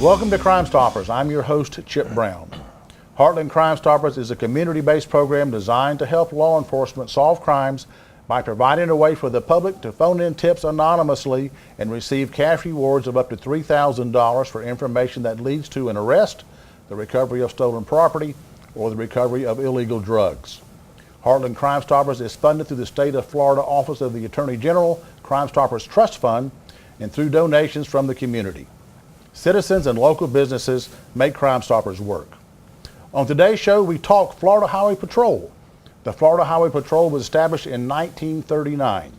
Welcome to Crime Stoppers. I'm your host, Chip Brown. Heartland Crime Stoppers is a community-based program designed to help law enforcement solve crimes by providing a way for the public to phone in tips anonymously and receive cash rewards of up to $3,000 for information that leads to an arrest, the recovery of stolen property, or the recovery of illegal drugs. Heartland Crime Stoppers is funded through the State of Florida Office of the Attorney General, Crime Stoppers Trust Fund, and through donations from the community. Citizens and local businesses make Crime Stoppers work. On today's show, we talk Florida Highway Patrol. The Florida Highway Patrol was established in 1939.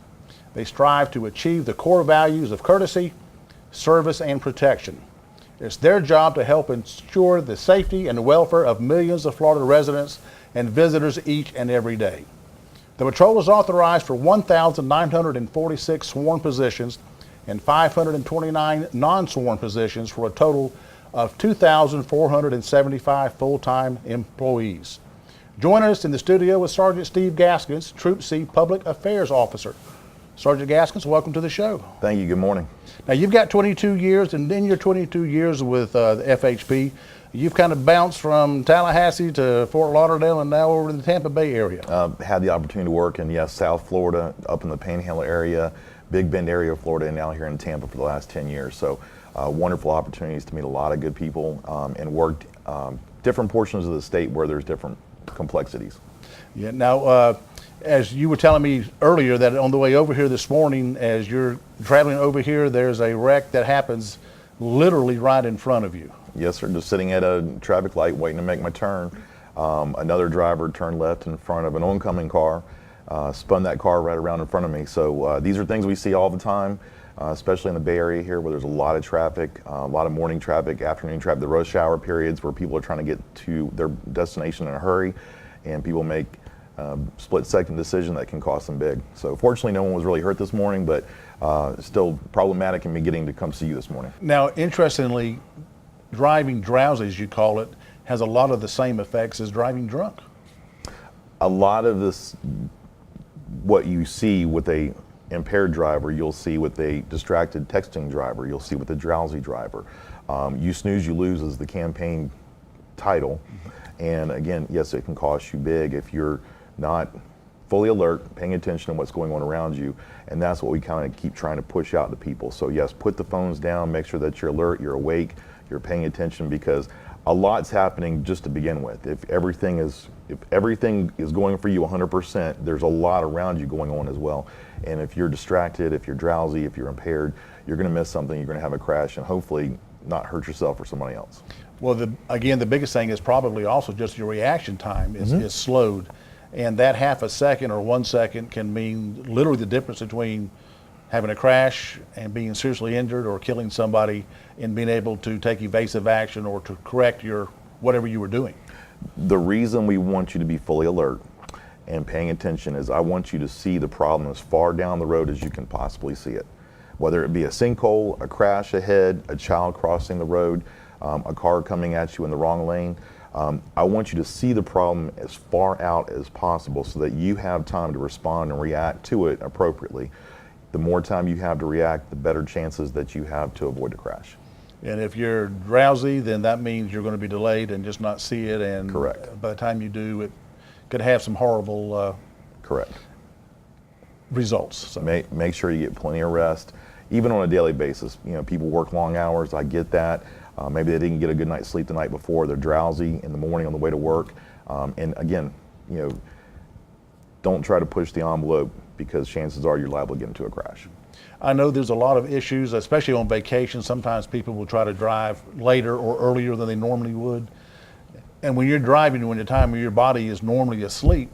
They strive to achieve the core values of courtesy, service, and protection. It's their job to help ensure the safety and welfare of millions of Florida residents and visitors each and every day. The patrol is authorized for 1,946 sworn positions and 529 non-sworn positions for a total of 2,475 full-time employees. Joining us in the studio is Sergeant Steve Gaskins, Troop C Public Affairs Officer. Sergeant Gaskins, welcome to the show. Thank you. Good morning. Now, you've got 22 years, and in your 22 years with the FHP, you've kind of bounced from Tallahassee to Fort Lauderdale and now over to the Tampa Bay area. Had the opportunity to work in, South Florida, up in the Panhandle area, Big Bend area of Florida, and now here in Tampa for the last 10 years. So wonderful opportunities to meet a lot of good people and worked different portions of the state where there's different complexities. Yeah. Now, as you were telling me earlier, that on the way over here this morning, as you're traveling over here, there's a wreck that happens literally right in front of you. Yes, sir. Just sitting at a traffic light waiting to make my turn. Another driver turned left in front of an oncoming car, spun that car right around in front of me. So these are things we see all the time, especially in the Bay Area here where there's a lot of traffic, a lot of morning traffic, afternoon traffic, the rush hour periods where people are trying to get to their destination in a hurry, and people make split-second decision that can cost them big. So fortunately, no one was really hurt this morning, but still problematic in me getting to come see you this morning. Now, interestingly, driving drowsy, as you call it, has a lot of the same effects as driving drunk. A lot of this, what you see with a impaired driver, you'll see with a distracted texting driver, you'll see with a drowsy driver. You snooze, you lose is the campaign title. And again, yes, it can cost you big if you're not fully alert, paying attention to what's going on around you. And that's what we kind of keep trying to push out to people. So yes, put the phones down, make sure that you're alert, you're awake, you're paying attention, because a lot's happening just to begin with. If everything is going for you 100%, there's a lot around you going on as well. And if you're distracted, if you're drowsy, if you're impaired, you're going to miss something, you're going to have a crash, and hopefully not hurt yourself or somebody else. Well, again, the biggest thing is probably also just your reaction time is slowed. And that half a second or 1 second can mean literally the difference between having a crash and being seriously injured or killing somebody and being able to take evasive action or to correct whatever you were doing. The reason we want you to be fully alert and paying attention is I want you to see the problem as far down the road as you can possibly see it. Whether it be a sinkhole, a crash ahead, a child crossing the road, a car coming at you in the wrong lane. I want you to see the problem as far out as possible so that you have time to respond and react to it appropriately. The more time you have to react, the better chances that you have to avoid a crash. And if you're drowsy, then that means you're going to be delayed and just not see it. And correct. By the time you do, it could have some horrible correct results. So. Make sure you get plenty of rest, even on a daily basis. People work long hours. I get that. Maybe they didn't get a good night's sleep the night before. They're drowsy in the morning on the way to work. And again, don't try to push the envelope because chances are you're liable to get into a crash. I know there's a lot of issues, especially on vacation. Sometimes people will try to drive later or earlier than they normally would. And when you're driving, when the time your body is normally asleep,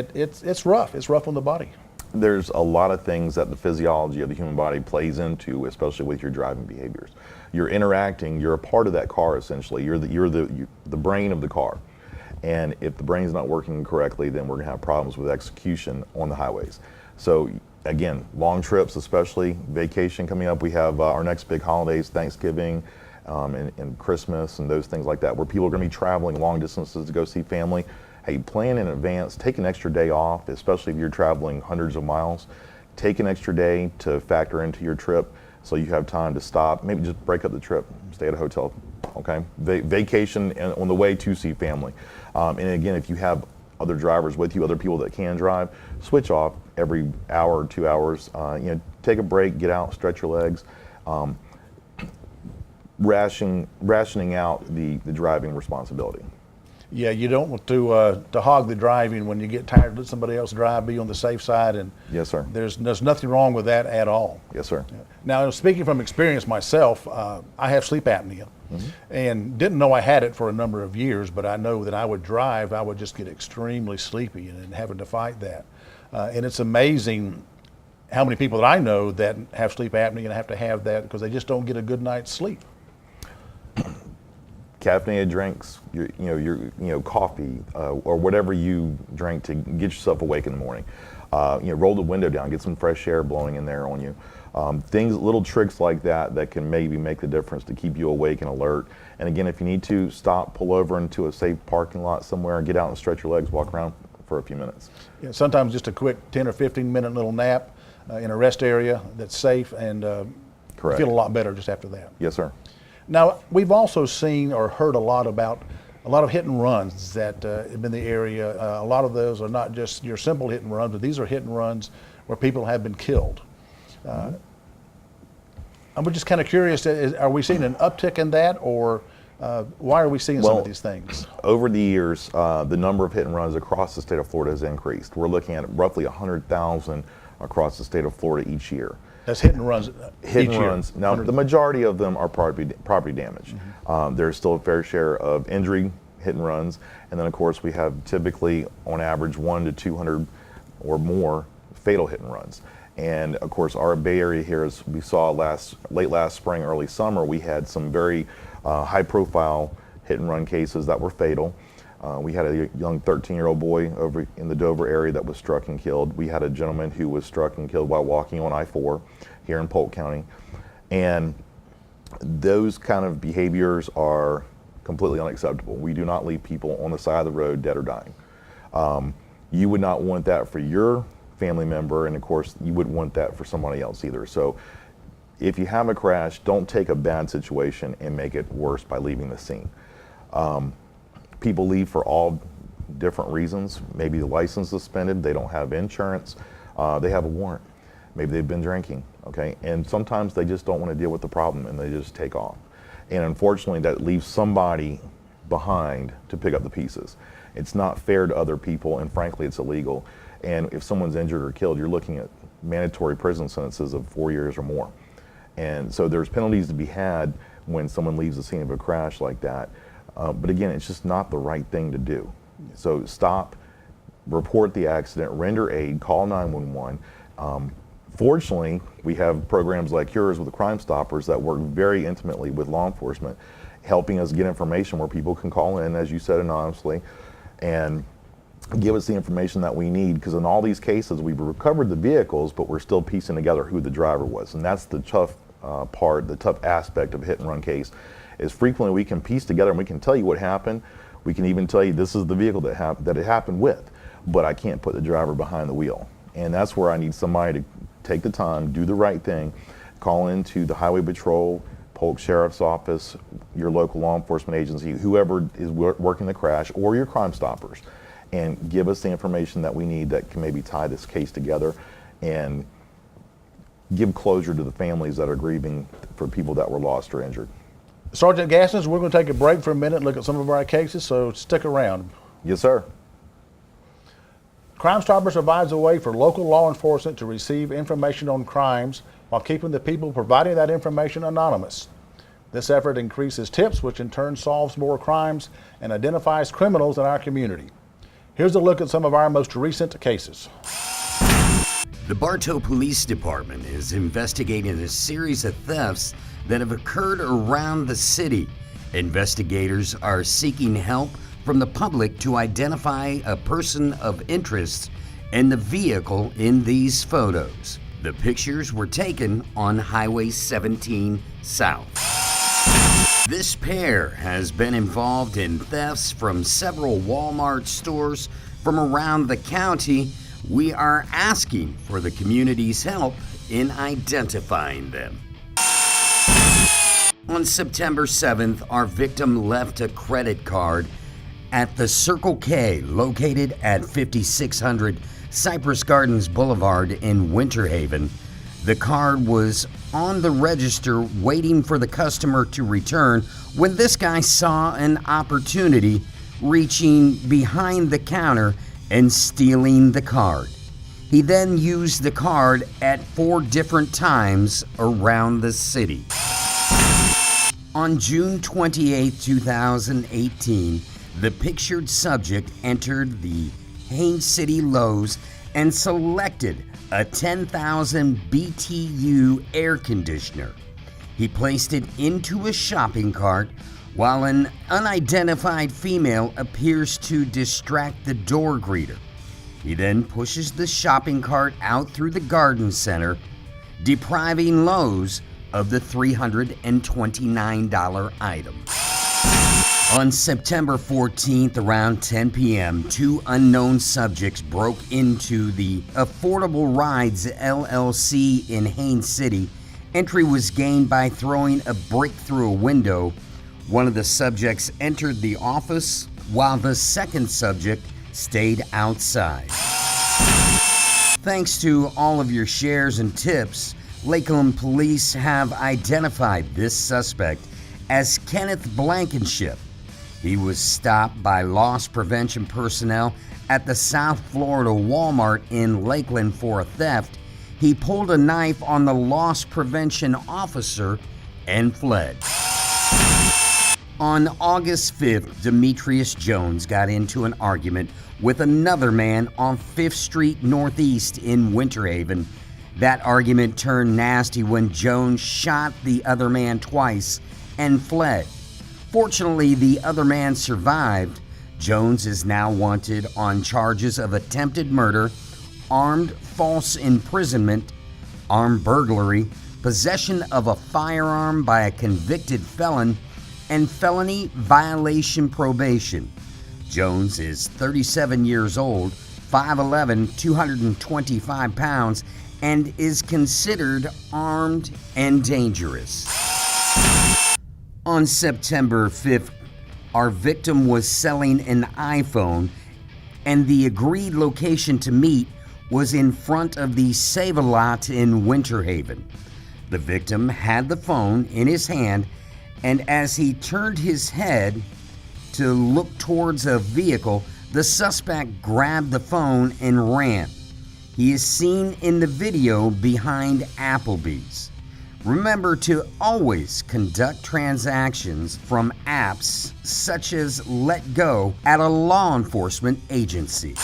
it's rough. It's rough on the body. There's a lot of things that the physiology of the human body plays into, especially with your driving behaviors. You're interacting, you're a part of that car essentially. You're the brain of the car. And if the brain's not working correctly, then we're gonna have problems with execution on the highways. So again, long trips, especially vacation coming up. We have our next big holidays, Thanksgiving and Christmas and those things like that, where people are gonna be traveling long distances to go see family. Hey, plan in advance, take an extra day off, especially if you're traveling hundreds of miles. Take an extra day to factor into your trip so you have time to stop, maybe just break up the trip, stay at a hotel, okay? Vacation and on the way to see family. And again, if you have other drivers with you, other people that can drive, switch off every hour or 2 hours. Take a break, get out, stretch your legs. Rationing out the driving responsibility. Yeah, you don't want to hog the driving when you get tired. Let somebody else drive. Be on the safe side, and Yes, sir. there's nothing wrong with that at all. Yes, sir. Now, speaking from experience myself, I have sleep apnea, and didn't know I had it for a number of years. But I know that I would drive, I would just get extremely sleepy, and having to fight that. And it's amazing how many people that I know that have sleep apnea and have to have that because they just don't get a good night's sleep. Caffeinated drinks, coffee, or whatever you drink to get yourself awake in the morning. Roll the window down, get some fresh air blowing in there on you. Little tricks like that can maybe make the difference to keep you awake and alert. And again, if you need to stop, pull over into a safe parking lot somewhere, and get out and stretch your legs, walk around for a few minutes. Yeah, sometimes just a quick 10 or 15 minute little nap in a rest area that's safe, and Correct. feel a lot better just after that. Yes, sir. Now, we've also seen or heard a lot about a lot of hit and runs that have been in the area. A lot of those are not just your simple hit and runs, but these are hit and runs where people have been killed. I'm just kind of curious, are we seeing an uptick in that, or why are we seeing some of these things? Over the years, the number of hit and runs across the state of Florida has increased. We're looking at roughly 100,000 across the state of Florida each year. That's hit and runs. Hit and runs. Now, the majority of them are property damage. There's still a fair share of injury hit and runs, and then of course we have typically, on average, 1 to 200 or more fatal hit and runs. And of course, our Bay Area here, as we saw late last spring, early summer, we had some very high-profile hit and run cases that were fatal. We had a young 13-year-old boy over in the Dover area that was struck and killed. We had a gentleman who was struck and killed while walking on I-4 here in Polk County. And those kind of behaviors are completely unacceptable. We do not leave people on the side of the road dead or dying. You would not want that for your family member, and of course, you wouldn't want that for somebody else either. So if you have a crash, don't take a bad situation and make it worse by leaving the scene. People leave for all different reasons. Maybe the license is suspended, they don't have insurance, they have a warrant. Maybe they've been drinking, okay? And sometimes they just don't want to deal with the problem and they just take off. And unfortunately, that leaves somebody behind to pick up the pieces. It's not fair to other people, and frankly, it's illegal. And if someone's injured or killed, you're looking at mandatory prison sentences of 4 years or more. And so there's penalties to be had when someone leaves the scene of a crash like that. But again, it's just not the right thing to do. So stop, report the accident, render aid, call 911. Fortunately, we have programs like yours with the Crime Stoppers that work very intimately with law enforcement, helping us get information where people can call in, as you said, anonymously, and give us the information that we need. Because in all these cases, we've recovered the vehicles, but we're still piecing together who the driver was. And that's the tough part, the tough aspect of a hit and run case, is frequently we can piece together and we can tell you what happened. We can even tell you this is the vehicle that it happened with, but I can't put the driver behind the wheel. And that's where I need somebody to take the time, do the right thing, call into the Highway Patrol, Polk Sheriff's Office, your local law enforcement agency, whoever is working the crash, or your Crime Stoppers, and give us the information that we need that can maybe tie this case together and give closure to the families that are grieving for people that were lost or injured. Sergeant Gaskins, we're going to take a break for a minute and look at some of our cases, so stick around. Yes, sir. Crime Stoppers provides a way for local law enforcement to receive information on crimes while keeping the people providing that information anonymous. This effort increases tips, which in turn solves more crimes and identifies criminals in our community. Here's a look at some of our most recent cases. The Bartow Police Department is investigating a series of thefts that have occurred around the city. Investigators are seeking help from the public to identify a person of interest and the vehicle in these photos. The pictures were taken on Highway 17 South. This pair has been involved in thefts from several Walmart stores from around the county. We are asking for the community's help in identifying them. On September 7th, our victim left a credit card at the Circle K located at 5600 Cypress Gardens Boulevard in Winter Haven. The card was on the register waiting for the customer to return when this guy saw an opportunity, reaching behind the counter and stealing the card. He then used the card at 4 different times around the city. On June 28, 2018, the pictured subject entered the Haines City Lowe's and selected a 10,000 BTU air conditioner. He placed it into a shopping cart while an unidentified female appears to distract the door greeter. He then pushes the shopping cart out through the garden center, depriving Lowe's of the $329 item. On September 14th, around 10 p.m., 2 unknown subjects broke into the Affordable Rides LLC in Haines City. Entry was gained by throwing a brick through a window. One of the subjects entered the office, while the second subject stayed outside. Thanks to all of your shares and tips, Lakeland police have identified this suspect as Kenneth Blankenship. He was stopped by loss prevention personnel at the South Florida Walmart in Lakeland for a theft. He pulled a knife on the loss prevention officer and fled. On August 5th, Demetrius Jones got into an argument with another man on 5th Street Northeast in Winter Haven. That argument turned nasty when Jones shot the other man twice and fled. Fortunately, the other man survived. Jones is now wanted on charges of attempted murder, armed false imprisonment, armed burglary, possession of a firearm by a convicted felon, and felony violation probation. Jones is 37 years old, 5'11", 225 pounds, and is considered armed and dangerous. On September 5th, our victim was selling an iPhone, and the agreed location to meet was in front of the Save-A-Lot in Winter Haven. The victim had the phone in his hand, and as he turned his head to look towards a vehicle, the suspect grabbed the phone and ran. He is seen in the video behind Applebee's. Remember to always conduct transactions from apps such as Let Go at a law enforcement agency.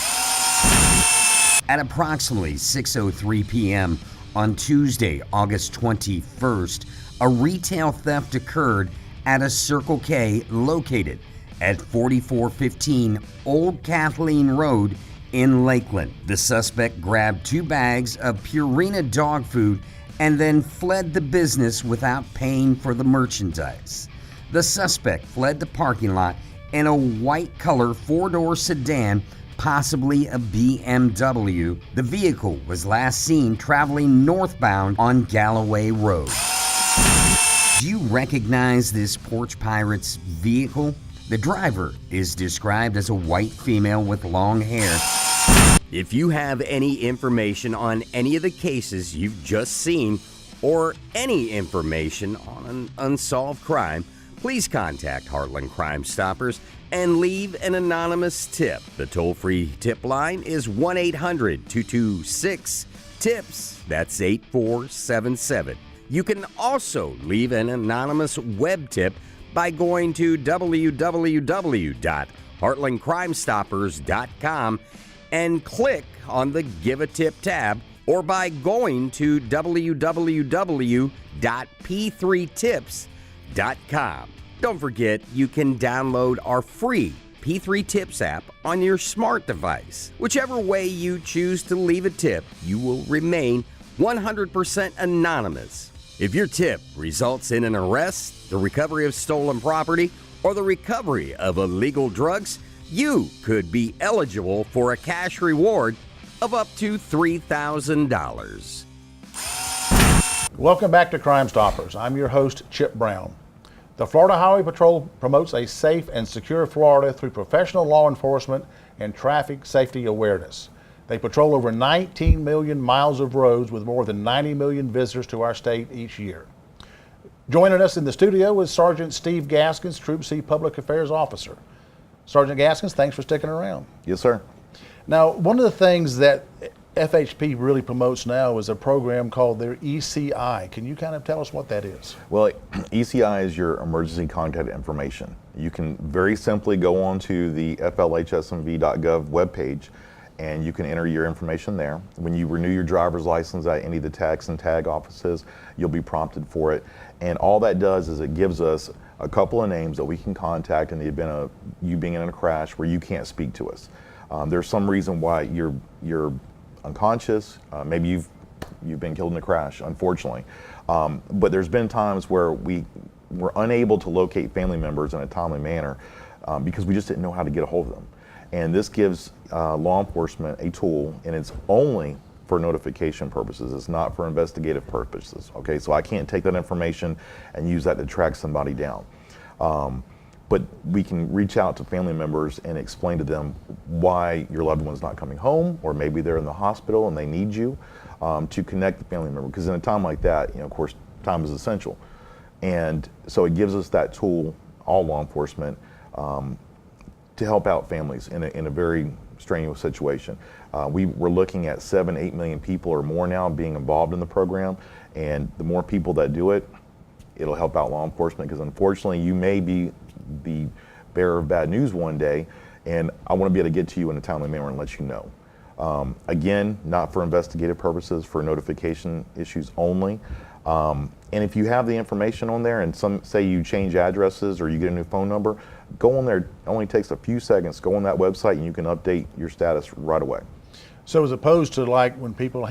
At approximately 6:03 p.m. on Tuesday, August 21st, a retail theft occurred at a Circle K located at 4415 Old Kathleen Road in Lakeland. The suspect grabbed 2 bags of Purina dog food and then fled the business without paying for the merchandise. The suspect fled the parking lot in a white color 4-door sedan, possibly a BMW. The vehicle was last seen traveling northbound on Galloway Road. Do you recognize this Porch Pirates vehicle? The driver is described as a white female with long hair. If you have any information on any of the cases you've just seen or any information on an unsolved crime, please contact Heartland Crime Stoppers and leave an anonymous tip. The toll-free tip line is 1-800-226-TIPS. That's 8477. You can also leave an anonymous web tip by going to www.heartlandcrimestoppers.com and click on the Give a Tip tab, or by going to www.p3tips.com. Don't forget, you can download our free P3 Tips app on your smart device. Whichever way you choose to leave a tip, you will remain 100% anonymous. If your tip results in an arrest, the recovery of stolen property, or the recovery of illegal drugs, you could be eligible for a cash reward of up to $3,000. Welcome back to Crime Stoppers. I'm your host, Chip Brown. The Florida Highway Patrol promotes a safe and secure Florida through professional law enforcement and traffic safety awareness. They patrol over 19 million miles of roads with more than 90 million visitors to our state each year. Joining us in the studio is Sergeant Steve Gaskins, Troop C Public Affairs Officer. Sergeant Gaskins, thanks for sticking around. Yes, sir. Now, one of the things that FHP really promotes now is a program called their ECI. Can you kind of tell us what that is? Well, ECI is your emergency contact information. You can very simply go onto the flhsmv.gov webpage and you can enter your information there. When you renew your driver's license at any of the tax and tag offices, you'll be prompted for it. And all that does is it gives us a couple of names that we can contact in the event of you being in a crash where you can't speak to us. There's some reason why you're unconscious. Maybe you've been killed in a crash, unfortunately. But there's been times where we were unable to locate family members in a timely manner because we just didn't know how to get a hold of them. And this gives law enforcement a tool, and it's only for notification purposes. It's not for investigative purposes. Okay, so I can't take that information and use that to track somebody down. But we can reach out to family members and explain to them why your loved one's not coming home, or maybe they're in the hospital and they need you to connect the family member. Because in a time like that, of course, time is essential. And so it gives us that tool, all law enforcement, to help out families in a very strenuous situation. We're looking at 7-8 million people or more now being involved in the program. And the more people that do it, it'll help out law enforcement, because unfortunately you may be the bearer of bad news one day, and I want to be able to get to you in a timely manner and let you know. Again, not for investigative purposes, for notification issues only. And if you have the information on there and say you change addresses or you get a new phone number, go on there. It only takes a few seconds. Go on that website and you can update your status right away. So as opposed to like when people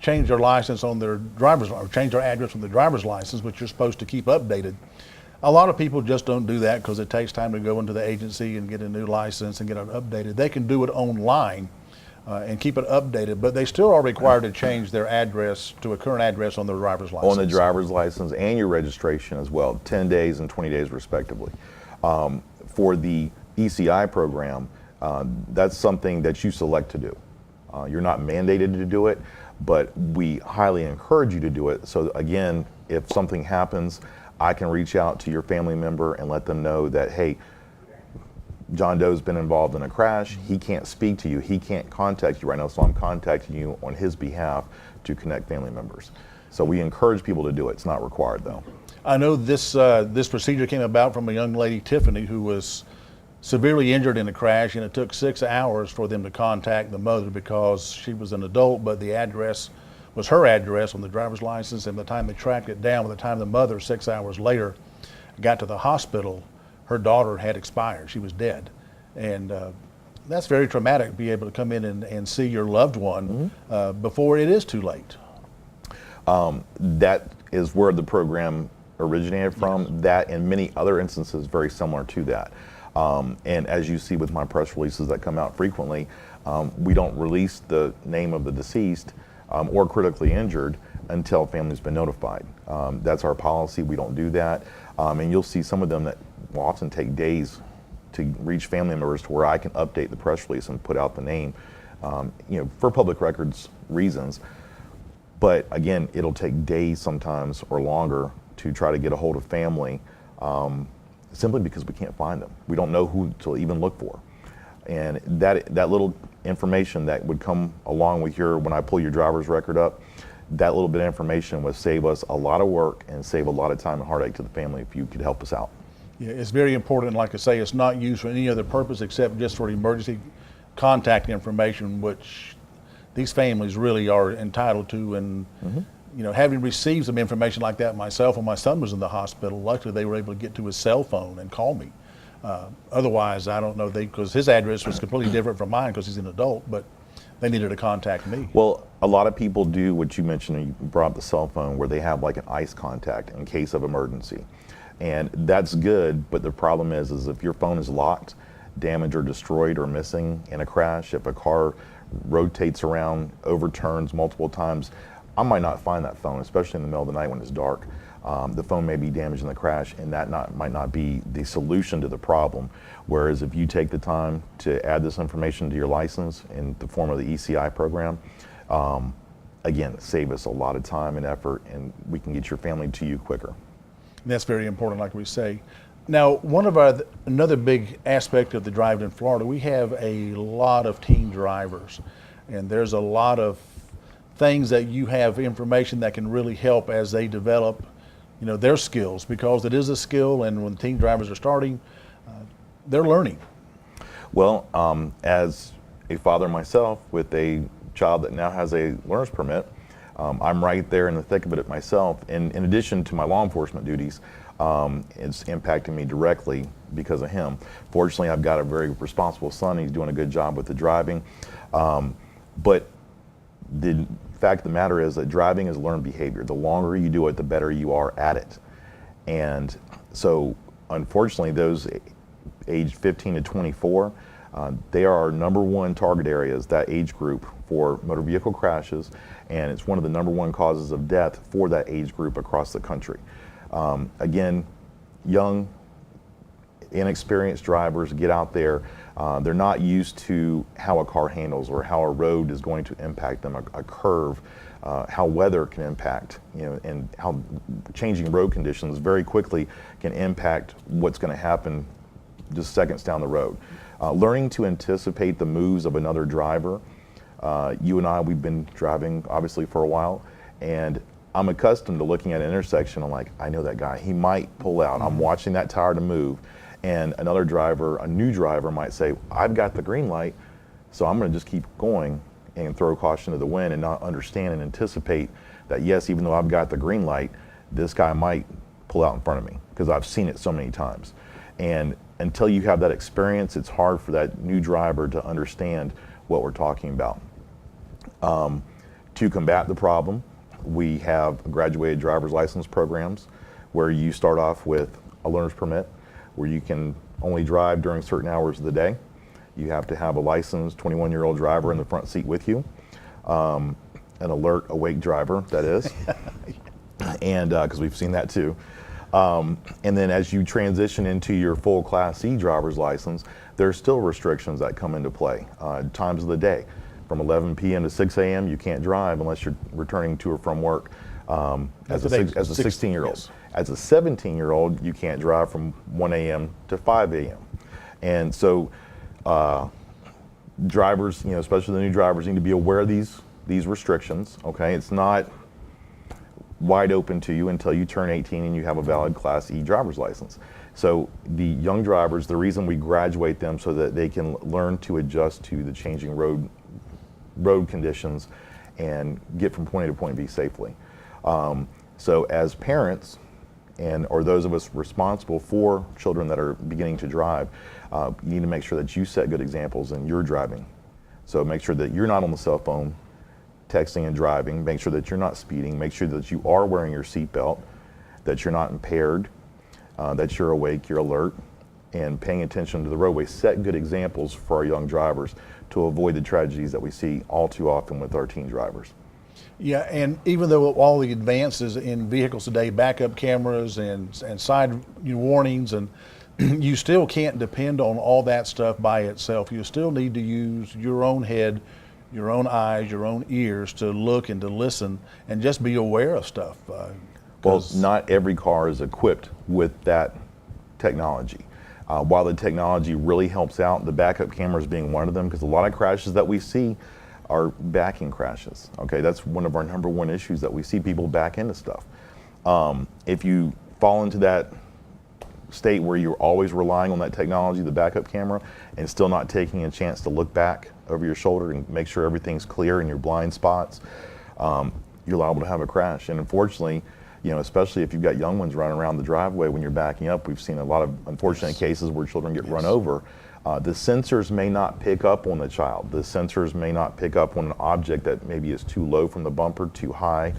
change their license on their driver's, or change their address on the driver's license, which you're supposed to keep updated, a lot of people just don't do that because it takes time to go into the agency and get a new license and get it updated. They can do it online and keep it updated, but they still are required to change their address to a current address on their driver's license. On the driver's license and your registration as well, 10 days and 20 days respectively. For the ECI program, that's something that you select to do. You're not mandated to do it, but we highly encourage you to do it. So again, if something happens, I can reach out to your family member and let them know that, hey, John Doe's been involved in a crash. He can't speak to you. He can't contact you right now, so I'm contacting you on his behalf to connect family members. So we encourage people to do it. It's not required, though. I know this procedure came about from a young lady, Tiffany, who was severely injured in a crash, and it took 6 hours for them to contact the mother because she was an adult, but the address was her address on the driver's license, and by the time they tracked it down, by the time the mother 6 hours later got to the hospital, her daughter had expired. She was dead. And that's very traumatic, to be able to come in and see your loved one before it is too late. That is where the program originated from. Yes. That and many other instances very similar to that. And as you see with my press releases that come out frequently, we don't release the name of the deceased or critically injured until family's been notified. That's our policy. We don't do that. And you'll see some of them that will often take days to reach family members to where I can update the press release and put out the name, for public records reasons. But again, it'll take days sometimes or longer to try to get a hold of family, simply because we can't find them. We don't know who to even look for. And that little information that would come along with when I pull your driver's record up, that little bit of information would save us a lot of work and save a lot of time and heartache to the family if you could help us out. Yeah, it's very important. Like I say, it's not used for any other purpose except just for emergency contact information, which these families really are entitled to. And having received some information like that myself when my son was in the hospital, luckily they were able to get to his cell phone and call me. Otherwise, I don't know, because his address was completely different from mine because he's an adult, but they needed to contact me. Well, a lot of people do what you mentioned, you brought up the cell phone, where they have like an ICE contact in case of emergency. And that's good, but the problem is if your phone is locked, damaged or destroyed or missing in a crash, if a car rotates around, overturns multiple times, I might not find that phone, especially in the middle of the night when it's dark. The phone may be damaged in the crash, and that might not be the solution to the problem. Whereas if you take the time to add this information to your license in the form of the ECI program, again, save us a lot of time and effort, and we can get your family to you quicker. And that's very important, like we say. Now, another big aspect of the drive in Florida, we have a lot of teen drivers, and there's a lot of things that you have information that can really help as they develop, their skills, because it is a skill, and when teen drivers are starting, they're learning. Well, as a father myself with a child that now has a learner's permit, I'm right there in the thick of it myself. And in addition to my law enforcement duties, it's impacting me directly because of him. Fortunately, I've got a very responsible son. He's doing a good job with the driving. But the fact of the matter is that driving is learned behavior. The longer you do it, the better you are at it. And so, unfortunately, those aged 15 to 24, they are our #1 target areas, that age group, for motor vehicle crashes, and it's one of the #1 causes of death for that age group across the country. Again, young, inexperienced drivers get out there. They're not used to how a car handles or how a road is going to impact them, a curve, how weather can impact, and how changing road conditions very quickly can impact what's going to happen just seconds down the road. Learning to anticipate the moves of another driver. You and I, we've been driving obviously for a while, and I'm accustomed to looking at an intersection. I'm like, I know that guy. He might pull out. I'm watching that tire to move. And another driver, a new driver, might say, I've got the green light, so I'm going to just keep going and throw caution to the wind and not understand and anticipate that, yes, even though I've got the green light, this guy might pull out in front of me, because I've seen it so many times. And until you have that experience, it's hard for that new driver to understand what we're talking about. To combat the problem, we have graduated driver's license programs where you start off with a learner's permit, where you can only drive during certain hours of the day. You have to have a licensed 21-year-old driver in the front seat with you, an alert, awake driver, that is, and because we've seen that too. And then as you transition into your full Class C driver's license, there's still restrictions that come into play. Times of the day, from 11 p.m. to 6 a.m., you can't drive unless you're returning to or from work as a 16-year-old. Yes. As a 17-year-old, you can't drive from 1 a.m. to 5 a.m. And so drivers, especially the new drivers, need to be aware of these restrictions, okay? It's not wide open to you until you turn 18 and you have a valid Class E driver's license. So the young drivers, the reason we graduate them so that they can learn to adjust to the changing road conditions and get from point A to point B safely. So as parents, or those of us responsible for children that are beginning to drive, you need to make sure that you set good examples in your driving. So make sure that you're not on the cell phone texting and driving. Make sure that you're not speeding. Make sure that you are wearing your seatbelt, that you're not impaired, that you're awake, you're alert, and paying attention to the roadway. Set good examples for our young drivers to avoid the tragedies that we see all too often with our teen drivers. Yeah, and even though all the advances in vehicles today, backup cameras and side warnings, and you still can't depend on all that stuff by itself. You still need to use your own head, your own eyes, your own ears to look and to listen and just be aware of stuff. Well, not every car is equipped with that technology. While the technology really helps out, the backup cameras being one of them, because a lot of crashes that we see are backing crashes. Okay, that's one of our #1 issues, that we see people back into stuff. If you fall into that state where you're always relying on that technology, the backup camera, and still not taking a chance to look back over your shoulder and make sure everything's clear in your blind spots, you're liable to have a crash. And unfortunately, especially if you've got young ones running around the driveway when you're backing up, we've seen a lot of unfortunate cases where children get run over. The sensors may not pick up on the child. The sensors may not pick up on an object that maybe is too low from the bumper, too high.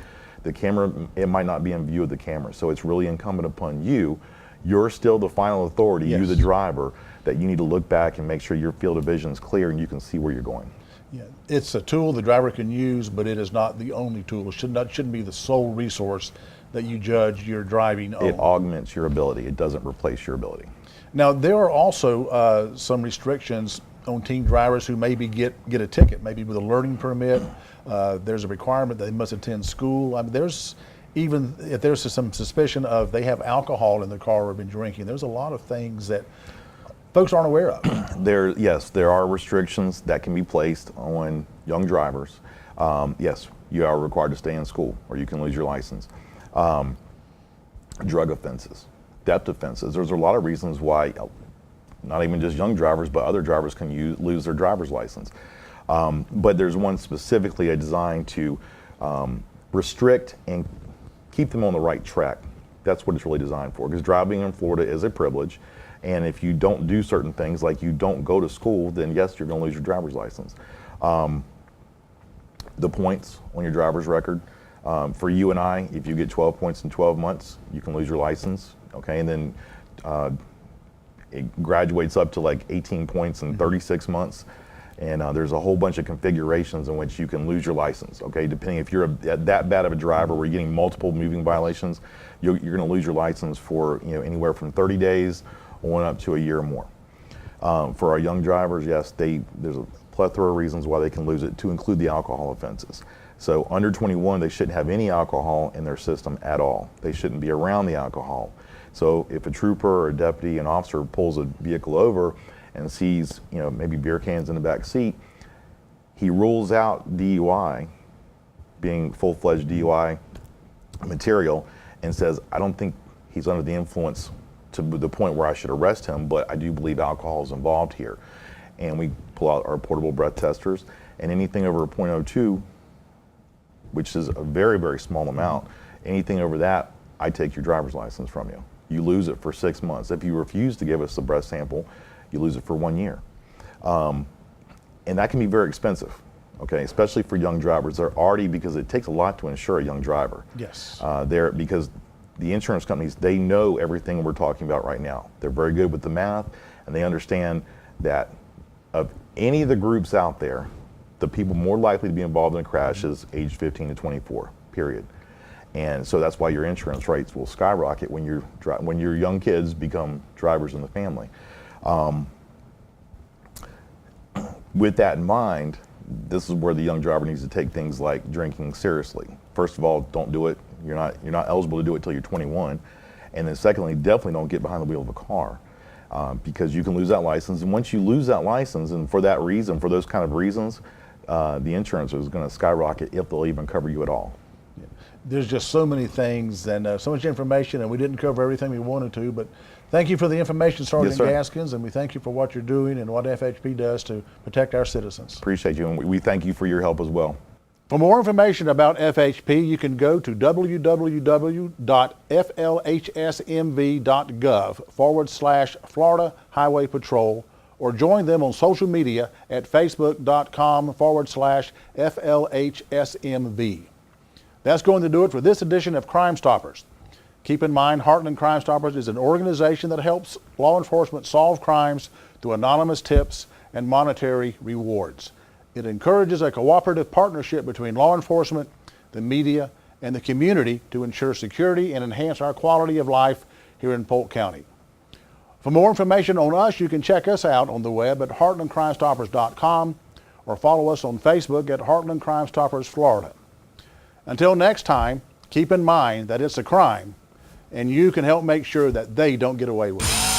The camera, it might not be in view of the camera. So it's really incumbent upon you. You're still the final authority, you the driver, that you need to look back and make sure your field of vision is clear and you can see where you're going. Yeah, it's a tool the driver can use, but it is not the only tool. It shouldn't be the sole resource that you judge your driving It on. augments your ability. It doesn't replace your ability. Now, there are also some restrictions on teen drivers who maybe get a ticket, maybe with a learning permit. There's a requirement that they must attend school. I mean, there's even if there's some suspicion of they have alcohol in the car or have been drinking, there's a lot of things that folks aren't aware of. Yes, there are restrictions that can be placed on young drivers. Yes, you are required to stay in school or you can lose your license. Drug offenses, theft offenses. There's a lot of reasons why, not even just young drivers, but other drivers can lose their driver's license. But there's one specifically designed to restrict and keep them on the right track. That's what it's really designed for, because driving in Florida is a privilege. And if you don't do certain things, like you don't go to school, then yes, you're going to lose your driver's license. The points on your driver's record, for you and I, if you get 12 points in 12 months, you can lose your license, okay? And then it graduates up to like 18 points in 36 months. And there's a whole bunch of configurations in which you can lose your license, okay? Depending if you're that bad of a driver where you're getting multiple moving violations, you're going to lose your license for anywhere from 30 days on up to a year or more. For our young drivers, yes, there's a plethora of reasons why they can lose it, to include the alcohol offenses. So under 21, they shouldn't have any alcohol in their system at all. They shouldn't be around the alcohol. So if a trooper or a deputy, an officer pulls a vehicle over and sees, maybe beer cans in the back seat, he rules out DUI, being full-fledged DUI material, and says, I don't think he's under the influence to the point where I should arrest him, but I do believe alcohol is involved here. And we pull out our portable breath testers, and anything over a .02, which is a very, very small amount, anything over that, I take your driver's license from you. You lose it for 6 months. If you refuse to give us the breath sample, you lose it for 1 year. And that can be very expensive, okay, especially for young drivers. Because it takes a lot to insure a young driver. Yes. Because the insurance companies, they know everything we're talking about right now. They're very good with the math, and they understand that of any of the groups out there, the people more likely to be involved in a crash is age 15 to 24, period. And so that's why your insurance rates will skyrocket when your young kids become drivers in the family. With that in mind, this is where the young driver needs to take things like drinking seriously. First of all, don't do it. You're not eligible to do it until you're 21. And then secondly, definitely don't get behind the wheel of a car, because you can lose that license. And once you lose that license, and for that reason, for those kind of reasons, the insurance is going to skyrocket if they'll even cover you at all. There's just so many things and so much information, and we didn't cover everything we wanted to, but thank you for the information, Sergeant sir. Gaskins, and we thank you for what you're doing and what FHP does to protect our citizens. Appreciate you, and we thank you for your help as well. For more information about FHP, you can go to www.flhsmv.gov/Florida Highway Patrol, or join them on social media at facebook.com/FLHSMV. That's going to do it for this edition of Crime Stoppers. Keep in mind, Heartland Crime Stoppers is an organization that helps law enforcement solve crimes through anonymous tips and monetary rewards. It encourages a cooperative partnership between law enforcement, the media, and the community to ensure security and enhance our quality of life here in Polk County. For more information on us, you can check us out on the web at heartlandcrimestoppers.com or follow us on Facebook at Heartland Crime Stoppers Florida. Until next time, keep in mind that it's a crime, and you can help make sure that they don't get away with it.